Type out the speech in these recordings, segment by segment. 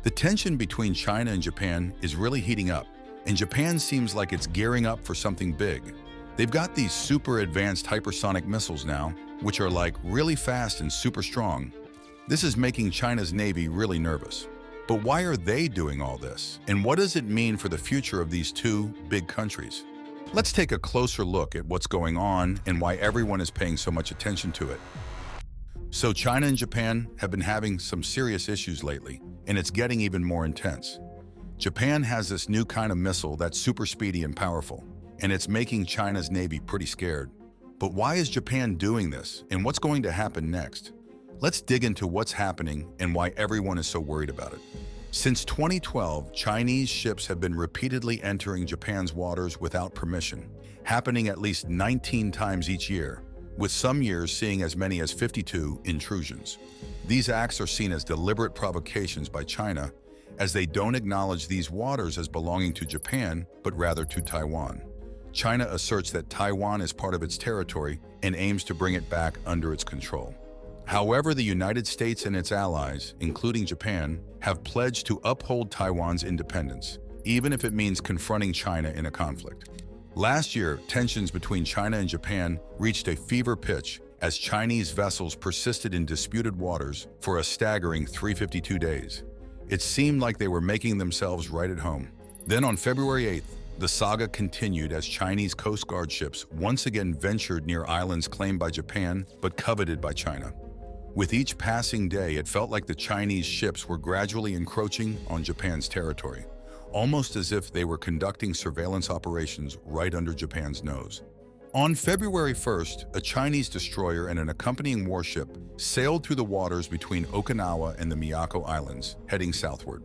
The tension between China and Japan is really heating up, and Japan seems like it's gearing up for something big. They've got these super advanced hypersonic missiles now, which are like really fast and super strong. This is making China's Navy really nervous. But why are they doing all this? And what does it mean for the future of these two big countries? Let's take a closer look at what's going on and why everyone is paying so much attention to it. So China and Japan have been having some serious issues lately, and it's getting even more intense. Japan has this new kind of missile that's super speedy and powerful, and it's making China's Navy pretty scared. But why is Japan doing this, and what's going to happen next? Let's dig into what's happening and why everyone is so worried about it. Since 2012, Chinese ships have been repeatedly entering Japan's waters without permission, happening at least 19 times each year, with some years seeing as many as 52 intrusions. These acts are seen as deliberate provocations by China, as they don't acknowledge these waters as belonging to Japan, but rather to Taiwan. China asserts that Taiwan is part of its territory and aims to bring it back under its control. However, the United States and its allies, including Japan, have pledged to uphold Taiwan's independence, even if it means confronting China in a conflict. Last year, tensions between China and Japan reached a fever pitch as Chinese vessels persisted in disputed waters for a staggering 352 days. It seemed like they were making themselves right at home. Then on February 8th, the saga continued as Chinese Coast Guard ships once again ventured near islands claimed by Japan but coveted by China. With each passing day, it felt like the Chinese ships were gradually encroaching on Japan's territory, almost as if they were conducting surveillance operations right under Japan's nose. On February 1st, a Chinese destroyer and an accompanying warship sailed through the waters between Okinawa and the Miyako Islands, heading southward.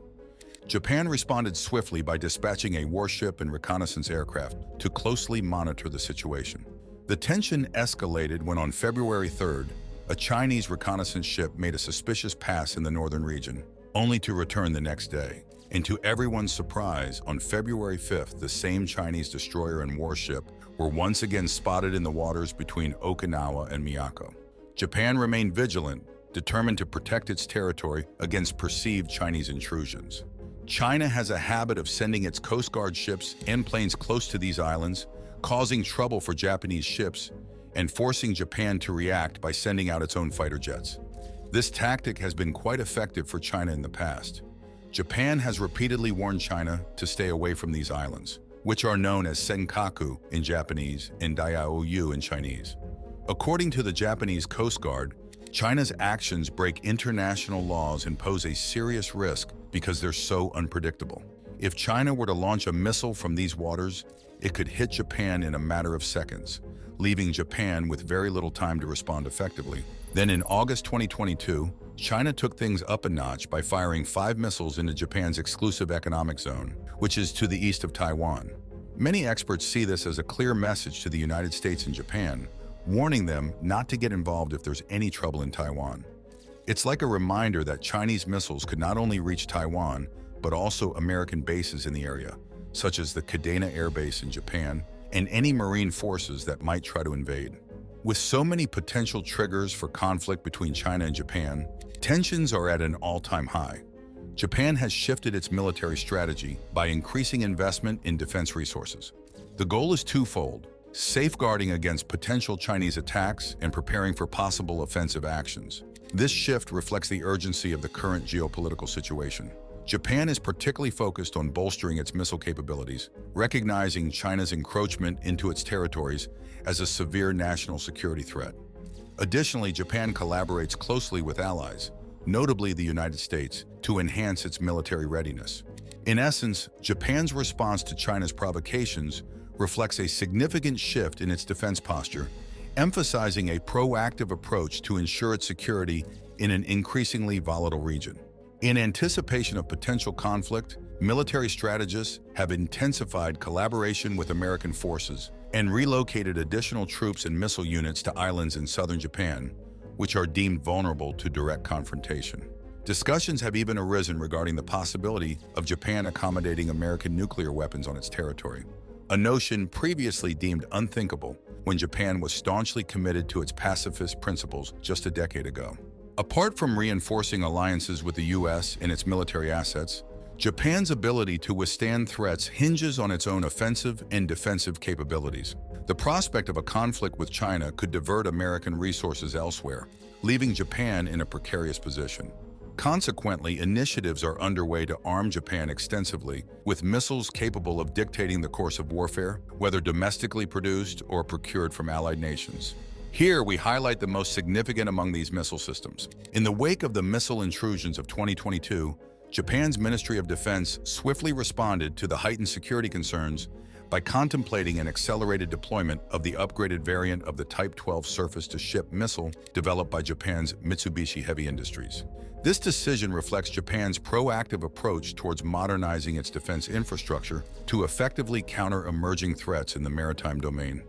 Japan responded swiftly by dispatching a warship and reconnaissance aircraft to closely monitor the situation. The tension escalated when on February 3rd, a Chinese reconnaissance ship made a suspicious pass in the northern region, only to return the next day. And to everyone's surprise, on February 5th, the same Chinese destroyer and warship were once again spotted in the waters between Okinawa and Miyako. Japan remained vigilant, determined to protect its territory against perceived Chinese intrusions. China has a habit of sending its Coast Guard ships and planes close to these islands, causing trouble for Japanese ships and forcing Japan to react by sending out its own fighter jets. This tactic has been quite effective for China in the past. Japan has repeatedly warned China to stay away from these islands, which are known as Senkaku in Japanese and Diaoyu in Chinese. According to the Japanese Coast Guard, China's actions break international laws and pose a serious risk because they're so unpredictable. If China were to launch a missile from these waters, it could hit Japan in a matter of seconds, leaving Japan with very little time to respond effectively. Then in August 2022, China took things up a notch by firing 5 missiles into Japan's exclusive economic zone, which is to the east of Taiwan. Many experts see this as a clear message to the United States and Japan, warning them not to get involved if there's any trouble in Taiwan. It's like a reminder that Chinese missiles could not only reach Taiwan, but also American bases in the area, such as the Kadena Air Base in Japan, and any marine forces that might try to invade. With so many potential triggers for conflict between China and Japan, tensions are at an all-time high. Japan has shifted its military strategy by increasing investment in defense resources. The goal is twofold: safeguarding against potential Chinese attacks and preparing for possible offensive actions. This shift reflects the urgency of the current geopolitical situation. Japan is particularly focused on bolstering its missile capabilities, recognizing China's encroachment into its territories as a severe national security threat. Additionally, Japan collaborates closely with allies, notably the United States, to enhance its military readiness. In essence, Japan's response to China's provocations reflects a significant shift in its defense posture, emphasizing a proactive approach to ensure its security in an increasingly volatile region. In anticipation of potential conflict, military strategists have intensified collaboration with American forces and relocated additional troops and missile units to islands in southern Japan, which are deemed vulnerable to direct confrontation. Discussions have even arisen regarding the possibility of Japan accommodating American nuclear weapons on its territory, a notion previously deemed unthinkable when Japan was staunchly committed to its pacifist principles just a decade ago. Apart from reinforcing alliances with the US and its military assets, Japan's ability to withstand threats hinges on its own offensive and defensive capabilities. The prospect of a conflict with China could divert American resources elsewhere, leaving Japan in a precarious position. Consequently, initiatives are underway to arm Japan extensively with missiles capable of dictating the course of warfare, whether domestically produced or procured from allied nations. Here, we highlight the most significant among these missile systems. In the wake of the missile intrusions of 2022, Japan's Ministry of Defense swiftly responded to the heightened security concerns by contemplating an accelerated deployment of the upgraded variant of the Type 12 surface-to-ship missile developed by Japan's Mitsubishi Heavy Industries. This decision reflects Japan's proactive approach towards modernizing its defense infrastructure to effectively counter emerging threats in the maritime domain.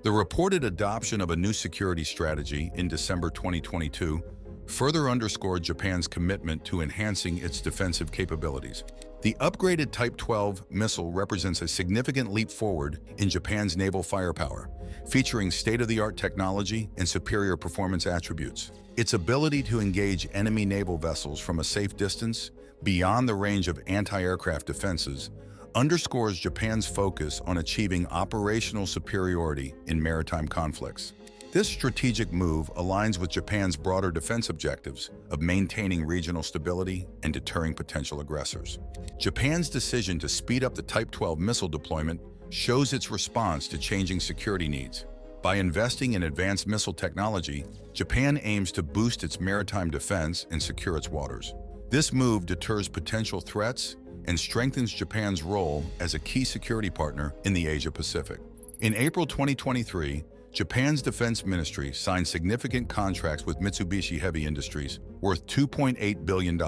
The reported adoption of a new security strategy in December 2022 further underscored Japan's commitment to enhancing its defensive capabilities. The upgraded Type 12 missile represents a significant leap forward in Japan's naval firepower, featuring state-of-the-art technology and superior performance attributes. Its ability to engage enemy naval vessels from a safe distance, beyond the range of anti-aircraft defenses, underscores Japan's focus on achieving operational superiority in maritime conflicts. This strategic move aligns with Japan's broader defense objectives of maintaining regional stability and deterring potential aggressors. Japan's decision to speed up the Type 12 missile deployment shows its response to changing security needs. By investing in advanced missile technology, Japan aims to boost its maritime defense and secure its waters. This move deters potential threats and strengthens Japan's role as a key security partner in the Asia-Pacific. In April 2023, Japan's Defense Ministry signed significant contracts with Mitsubishi Heavy Industries worth $2.8 billion.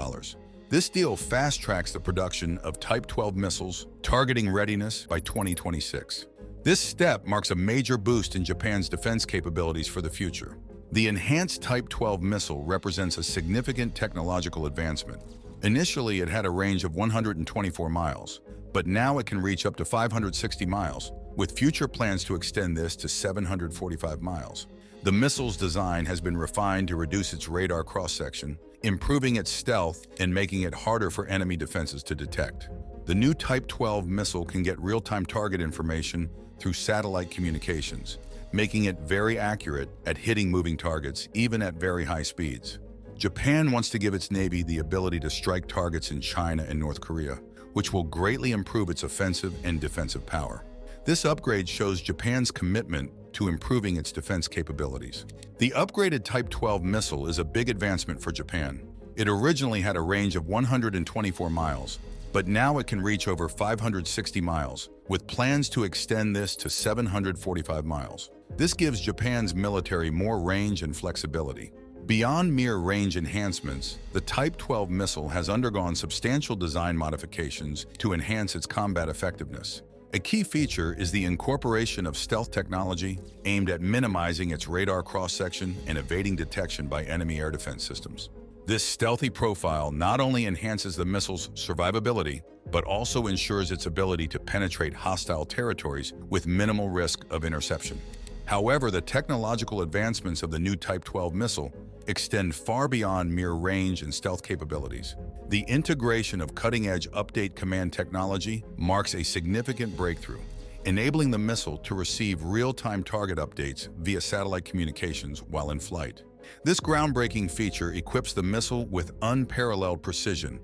This deal fast-tracks the production of Type 12 missiles, targeting readiness by 2026. This step marks a major boost in Japan's defense capabilities for the future. The enhanced Type 12 missile represents a significant technological advancement. Initially, it had a range of 124 miles, but now it can reach up to 560 miles, with future plans to extend this to 745 miles. The missile's design has been refined to reduce its radar cross-section, improving its stealth and making it harder for enemy defenses to detect. The new Type 12 missile can get real-time target information through satellite communications, making it very accurate at hitting moving targets, even at very high speeds. Japan wants to give its Navy the ability to strike targets in China and North Korea, which will greatly improve its offensive and defensive power. This upgrade shows Japan's commitment to improving its defense capabilities. The upgraded Type 12 missile is a big advancement for Japan. It originally had a range of 124 miles, but now it can reach over 560 miles, with plans to extend this to 745 miles. This gives Japan's military more range and flexibility. Beyond mere range enhancements, the Type 12 missile has undergone substantial design modifications to enhance its combat effectiveness. A key feature is the incorporation of stealth technology aimed at minimizing its radar cross-section and evading detection by enemy air defense systems. This stealthy profile not only enhances the missile's survivability, but also ensures its ability to penetrate hostile territories with minimal risk of interception. However, the technological advancements of the new Type 12 missile extend far beyond mere range and stealth capabilities. The integration of cutting-edge update command technology marks a significant breakthrough, enabling the missile to receive real-time target updates via satellite communications while in flight. This groundbreaking feature equips the missile with unparalleled precision,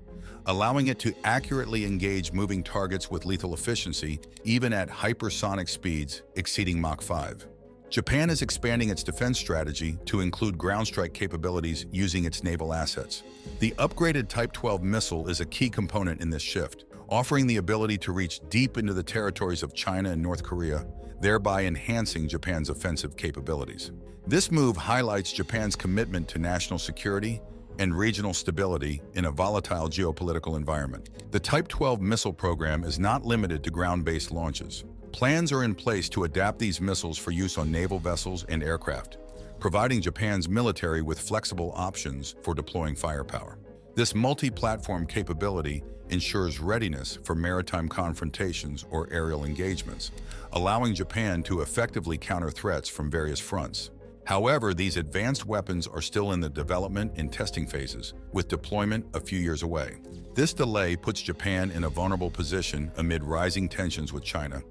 allowing it to accurately engage moving targets with lethal efficiency, even at hypersonic speeds exceeding Mach 5. Japan is expanding its defense strategy to include ground strike capabilities using its naval assets. The upgraded Type 12 missile is a key component in this shift, offering the ability to reach deep into the territories of China and North Korea, thereby enhancing Japan's offensive capabilities. This move highlights Japan's commitment to national security and regional stability in a volatile geopolitical environment. The Type 12 missile program is not limited to ground-based launches. Plans are in place to adapt these missiles for use on naval vessels and aircraft, providing Japan's military with flexible options for deploying firepower. This multi-platform capability ensures readiness for maritime confrontations or aerial engagements, allowing Japan to effectively counter threats from various fronts. However, these advanced weapons are still in the development and testing phases, with deployment a few years away. This delay puts Japan in a vulnerable position amid rising tensions with China,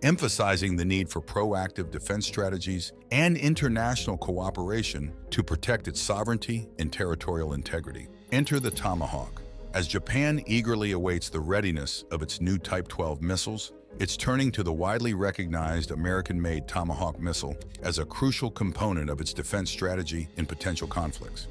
emphasizing the need for proactive defense strategies and international cooperation to protect its sovereignty and territorial integrity. Enter the Tomahawk. As Japan eagerly awaits the readiness of its new Type 12 missiles, it's turning to the widely recognized American-made Tomahawk missile as a crucial component of its defense strategy in potential conflicts.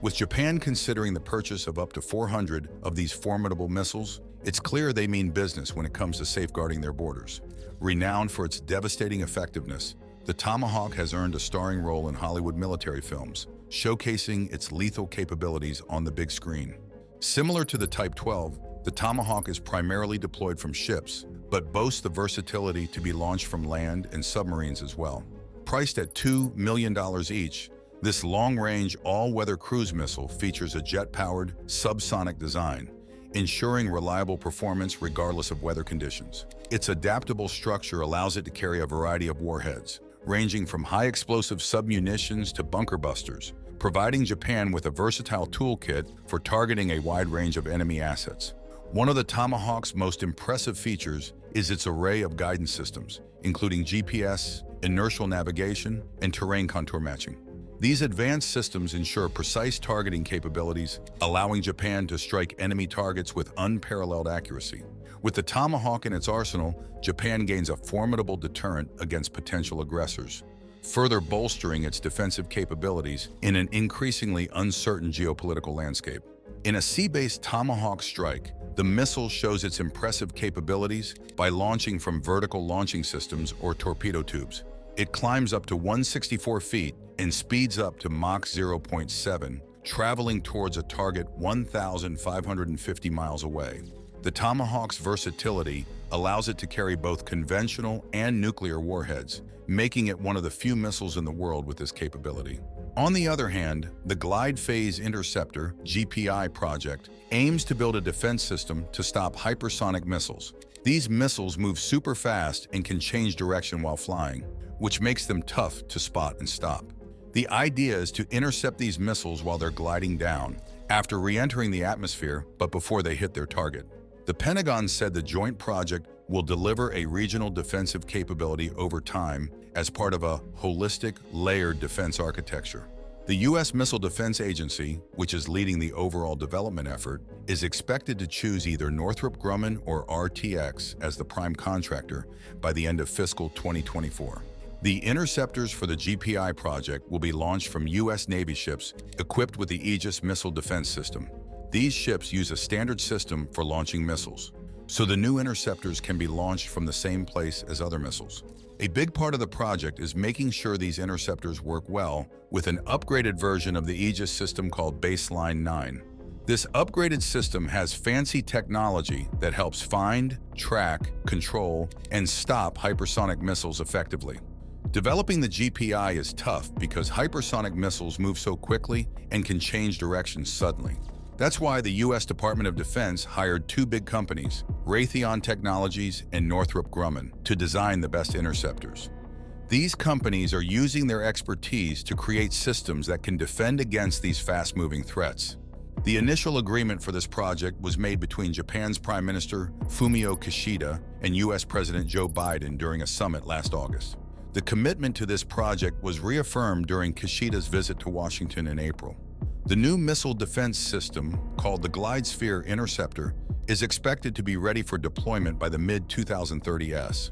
With Japan considering the purchase of up to 400 of these formidable missiles, it's clear they mean business when it comes to safeguarding their borders. Renowned for its devastating effectiveness, the Tomahawk has earned a starring role in Hollywood military films, showcasing its lethal capabilities on the big screen. Similar to the Type 12, the Tomahawk is primarily deployed from ships, but boasts the versatility to be launched from land and submarines as well. Priced at $2 million each, this long-range, all-weather cruise missile features a jet-powered, subsonic design, ensuring reliable performance regardless of weather conditions. Its adaptable structure allows it to carry a variety of warheads, ranging from high-explosive submunitions to bunker busters, providing Japan with a versatile toolkit for targeting a wide range of enemy assets. One of the Tomahawk's most impressive features is its array of guidance systems, including GPS, inertial navigation, and terrain contour matching. These advanced systems ensure precise targeting capabilities, allowing Japan to strike enemy targets with unparalleled accuracy. With the Tomahawk in its arsenal, Japan gains a formidable deterrent against potential aggressors, further bolstering its defensive capabilities in an increasingly uncertain geopolitical landscape. In a sea-based Tomahawk strike, the missile shows its impressive capabilities by launching from vertical launching systems or torpedo tubes. It climbs up to 164 feet and speeds up to Mach 0.7, traveling towards a target 1,550 miles away. The Tomahawk's versatility allows it to carry both conventional and nuclear warheads, making it one of the few missiles in the world with this capability. On the other hand, the Glide Phase Interceptor (GPI) project aims to build a defense system to stop hypersonic missiles. These missiles move super fast and can change direction while flying, which makes them tough to spot and stop. The idea is to intercept these missiles while they're gliding down, after re-entering the atmosphere but before they hit their target. The Pentagon said the joint project will deliver a regional defensive capability over time as part of a holistic, layered defense architecture. The U.S. Missile Defense Agency, which is leading the overall development effort, is expected to choose either Northrop Grumman or RTX as the prime contractor by the end of fiscal 2024. The interceptors for the GPI project will be launched from U.S. Navy ships equipped with the Aegis missile defense system. These ships use a standard system for launching missiles, so the new interceptors can be launched from the same place as other missiles. A big part of the project is making sure these interceptors work well with an upgraded version of the Aegis system called Baseline 9. This upgraded system has fancy technology that helps find, track, control, and stop hypersonic missiles effectively. Developing the GPI is tough because hypersonic missiles move so quickly and can change direction suddenly. That's why the U.S. Department of Defense hired two big companies, Raytheon Technologies and Northrop Grumman, to design the best interceptors. These companies are using their expertise to create systems that can defend against these fast-moving threats. The initial agreement for this project was made between Japan's Prime Minister Fumio Kishida and U.S. President Joe Biden during a summit last August. The commitment to this project was reaffirmed during Kishida's visit to Washington in April. The new missile defense system, called the Glide Sphere Interceptor, is expected to be ready for deployment by the mid-2030s.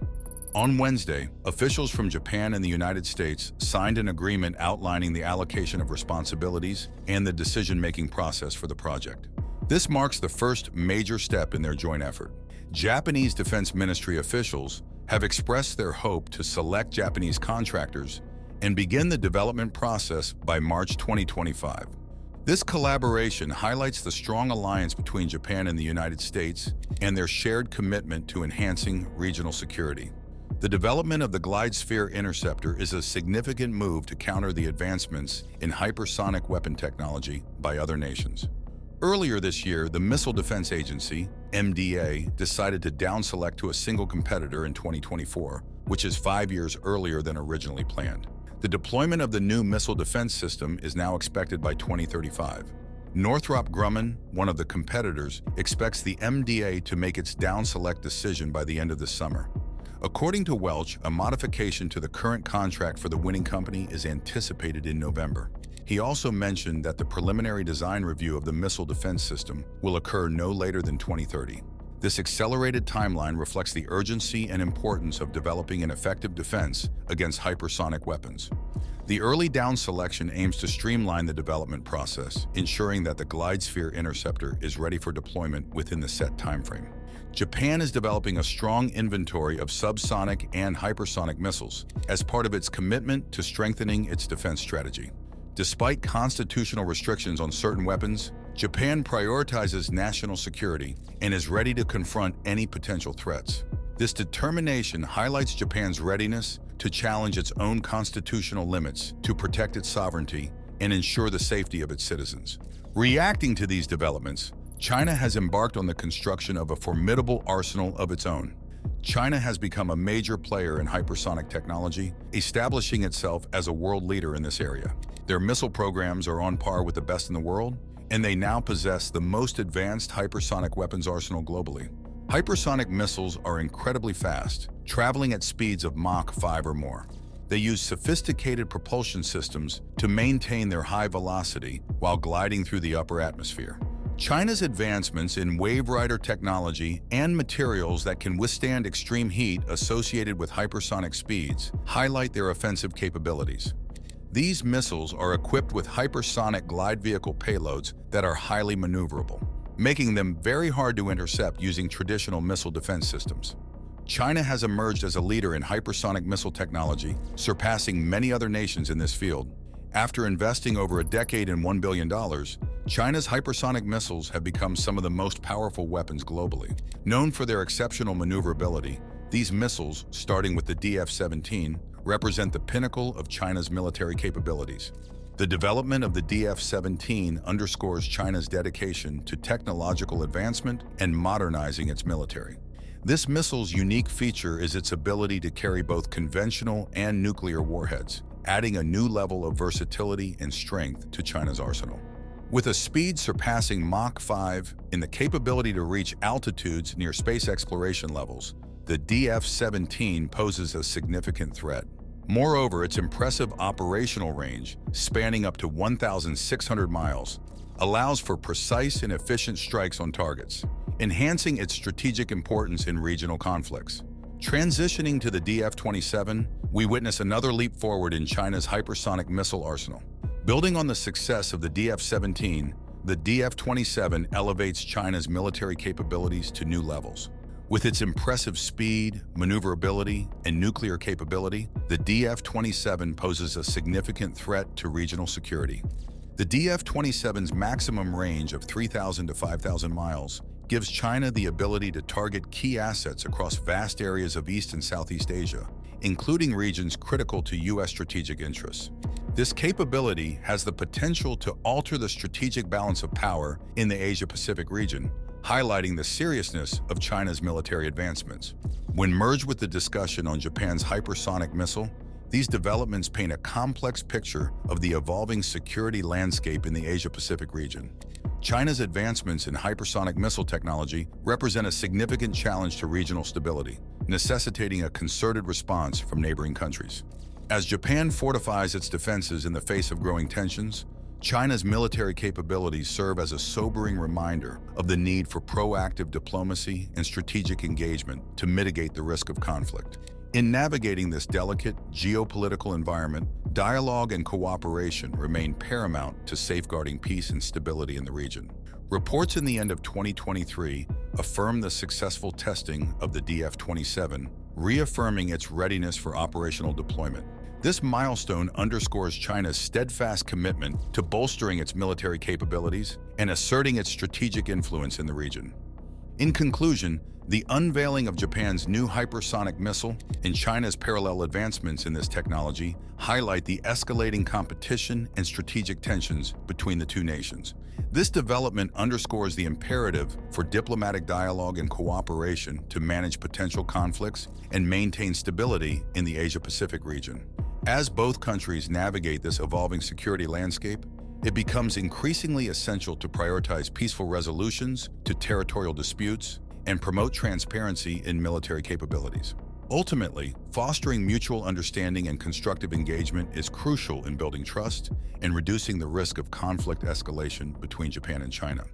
On Wednesday, officials from Japan and the United States signed an agreement outlining the allocation of responsibilities and the decision-making process for the project. This marks the first major step in their joint effort. Japanese Defense Ministry officials have expressed their hope to select Japanese contractors and begin the development process by March 2025. This collaboration highlights the strong alliance between Japan and the United States and their shared commitment to enhancing regional security. The development of the Glide Sphere Interceptor is a significant move to counter the advancements in hypersonic weapon technology by other nations. Earlier this year, the Missile Defense Agency, MDA, decided to down-select to a single competitor in 2024, which is 5 years earlier than originally planned. The deployment of the new missile defense system is now expected by 2035. Northrop Grumman, one of the competitors, expects the MDA to make its down-select decision by the end of this summer. According to Welch, a modification to the current contract for the winning company is anticipated in November. He also mentioned that the preliminary design review of the missile defense system will occur no later than 2030. This accelerated timeline reflects the urgency and importance of developing an effective defense against hypersonic weapons. The early down selection aims to streamline the development process, ensuring that the Glide Sphere interceptor is ready for deployment within the set timeframe. Japan is developing a strong inventory of subsonic and hypersonic missiles as part of its commitment to strengthening its defense strategy. Despite constitutional restrictions on certain weapons, Japan prioritizes national security and is ready to confront any potential threats. This determination highlights Japan's readiness to challenge its own constitutional limits to protect its sovereignty and ensure the safety of its citizens. Reacting to these developments, China has embarked on the construction of a formidable arsenal of its own. China has become a major player in hypersonic technology, establishing itself as a world leader in this area. Their missile programs are on par with the best in the world, and they now possess the most advanced hypersonic weapons arsenal globally. Hypersonic missiles are incredibly fast, traveling at speeds of Mach 5 or more. They use sophisticated propulsion systems to maintain their high velocity while gliding through the upper atmosphere. China's advancements in waverider technology and materials that can withstand extreme heat associated with hypersonic speeds highlight their offensive capabilities. These missiles are equipped with hypersonic glide vehicle payloads that are highly maneuverable, making them very hard to intercept using traditional missile defense systems. China has emerged as a leader in hypersonic missile technology, surpassing many other nations in this field. After investing over a decade in $1 billion, China's hypersonic missiles have become some of the most powerful weapons globally. Known for their exceptional maneuverability, these missiles, starting with the DF-17, represent the pinnacle of China's military capabilities. The development of the DF-17 underscores China's dedication to technological advancement and modernizing its military. This missile's unique feature is its ability to carry both conventional and nuclear warheads, adding a new level of versatility and strength to China's arsenal. With a speed surpassing Mach 5 and the capability to reach altitudes near space exploration levels, the DF-17 poses a significant threat. Moreover, its impressive operational range, spanning up to 1,600 miles, allows for precise and efficient strikes on targets, enhancing its strategic importance in regional conflicts. Transitioning to the DF-27, we witness another leap forward in China's hypersonic missile arsenal. Building on the success of the DF-17, the DF-27 elevates China's military capabilities to new levels. With its impressive speed, maneuverability, and nuclear capability, the DF-27 poses a significant threat to regional security. The DF-27's maximum range of 3,000 to 5,000 miles gives China the ability to target key assets across vast areas of East and Southeast Asia, including regions critical to U.S. strategic interests. This capability has the potential to alter the strategic balance of power in the Asia-Pacific region, highlighting the seriousness of China's military advancements. When merged with the discussion on Japan's hypersonic missile, these developments paint a complex picture of the evolving security landscape in the Asia-Pacific region. China's advancements in hypersonic missile technology represent a significant challenge to regional stability, necessitating a concerted response from neighboring countries. As Japan fortifies its defenses in the face of growing tensions, China's military capabilities serve as a sobering reminder of the need for proactive diplomacy and strategic engagement to mitigate the risk of conflict. In navigating this delicate geopolitical environment, dialogue and cooperation remain paramount to safeguarding peace and stability in the region. Reports in the end of 2023 affirm the successful testing of the DF-27, reaffirming its readiness for operational deployment. This milestone underscores China's steadfast commitment to bolstering its military capabilities and asserting its strategic influence in the region. In conclusion, the unveiling of Japan's new hypersonic missile and China's parallel advancements in this technology highlight the escalating competition and strategic tensions between the two nations. This development underscores the imperative for diplomatic dialogue and cooperation to manage potential conflicts and maintain stability in the Asia-Pacific region. As both countries navigate this evolving security landscape, it becomes increasingly essential to prioritize peaceful resolutions to territorial disputes and promote transparency in military capabilities. Ultimately, fostering mutual understanding and constructive engagement is crucial in building trust and reducing the risk of conflict escalation between Japan and China.